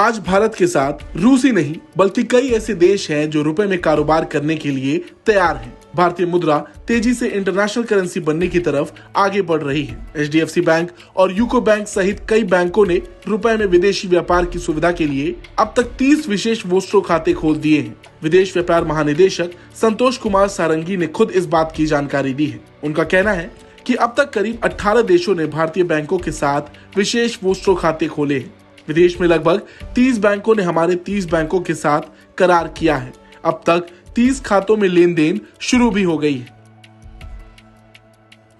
आज भारत के साथ रूस ही नहीं बल्कि कई ऐसे देश हैं जो रुपए में कारोबार करने के लिए तैयार हैं। भारतीय मुद्रा तेजी से इंटरनेशनल करेंसी बनने की तरफ आगे बढ़ रही है। HDFC बैंक और यूको बैंक सहित कई बैंकों ने रुपए में विदेशी व्यापार की सुविधा के लिए अब तक 30 विशेष वोस्ट्रो खाते खोल दिए हैं। विदेश व्यापार महानिदेशक संतोष कुमार सारंगी ने खुद इस बात की जानकारी दी है। उनका कहना है कि अब तक करीब 18 देशों ने भारतीय बैंकों के साथ विशेष वोस्ट्रो खाते खोले हैं। विदेश में लगभग 30 बैंकों ने हमारे 30 बैंकों के साथ करार किया है। अब तक 30 खातों में लेन देन शुरू भी हो गई है।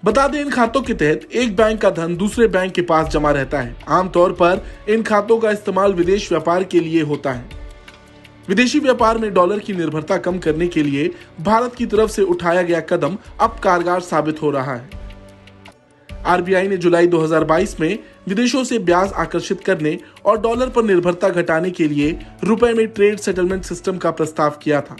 बता दें, इन खातों के तहत एक बैंक का धन दूसरे बैंक के पास जमा रहता है। आमतौर पर इन खातों का इस्तेमाल विदेश व्यापार के लिए होता है। विदेशी व्यापार में डॉलर की निर्भरता कम करने के लिए भारत की तरफ से उठाया गया कदम अब कारगर साबित हो रहा है। RBI ने जुलाई 2022 में विदेशों से ब्याज आकर्षित करने और डॉलर पर निर्भरता घटाने के लिए रुपए में ट्रेड सेटलमेंट सिस्टम का प्रस्ताव किया था।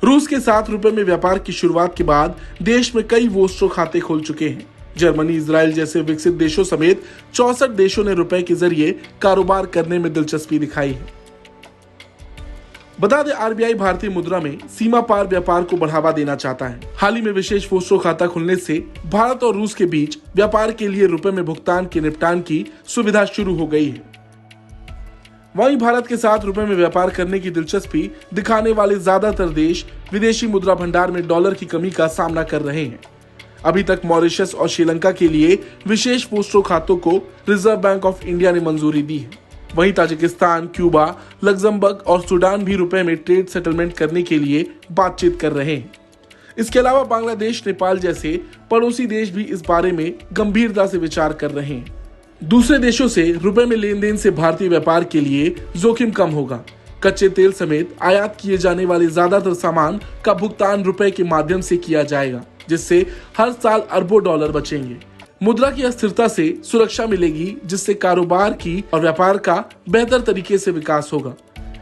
रूस के साथ रुपए में व्यापार की शुरुआत के बाद देश में कई वोस्ट्रो खाते खुल चुके हैं। जर्मनी, इजराइल जैसे विकसित देशों समेत 64 देशों ने रुपए के जरिए कारोबार करने में दिलचस्पी दिखाई है। बता दें, RBI भारतीय मुद्रा में सीमा पार व्यापार को बढ़ावा देना चाहता है। हाल ही में विशेष वोस्ट्रो खाता खुलने से भारत और रूस के बीच व्यापार के लिए रुपए में भुगतान के निपटान की सुविधा शुरू हो गई है। वहीं भारत के साथ रुपए में व्यापार करने की दिलचस्पी दिखाने वाले ज्यादातर देश विदेशी मुद्रा भंडार में डॉलर की कमी का सामना कर रहे हैं। अभी तक मॉरिशस और श्रीलंका के लिए विशेष वोस्ट्रो खातों को रिजर्व बैंक ऑफ इंडिया ने मंजूरी दी है। वहीं ताजिकिस्तान, क्यूबा, लग्जमबर्ग और सूडान भी रुपए में ट्रेड सेटलमेंट करने के लिए बातचीत कर रहे हैं। इसके अलावा बांग्लादेश, नेपाल जैसे पड़ोसी देश भी इस बारे में गंभीरता से विचार कर रहे हैं। दूसरे देशों से रुपए में लेन देन से भारतीय व्यापार के लिए जोखिम कम होगा। कच्चे तेल समेत आयात किए जाने वाले ज्यादातर सामान का भुगतान रुपए के माध्यम से किया जाएगा, जिससे हर साल अरबों डॉलर बचेंगे। मुद्रा की अस्थिरता से सुरक्षा मिलेगी, जिससे कारोबार की और व्यापार का बेहतर तरीके से विकास होगा।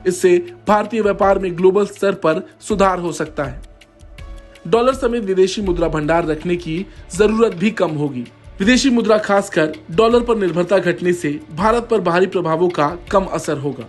इससे भारतीय व्यापार में ग्लोबल स्तर पर सुधार हो सकता है। डॉलर समेत विदेशी मुद्रा भंडार रखने की जरूरत भी कम होगी। विदेशी मुद्रा, खासकर डॉलर पर निर्भरता घटने से भारत पर बाहरी प्रभावों का कम असर होगा।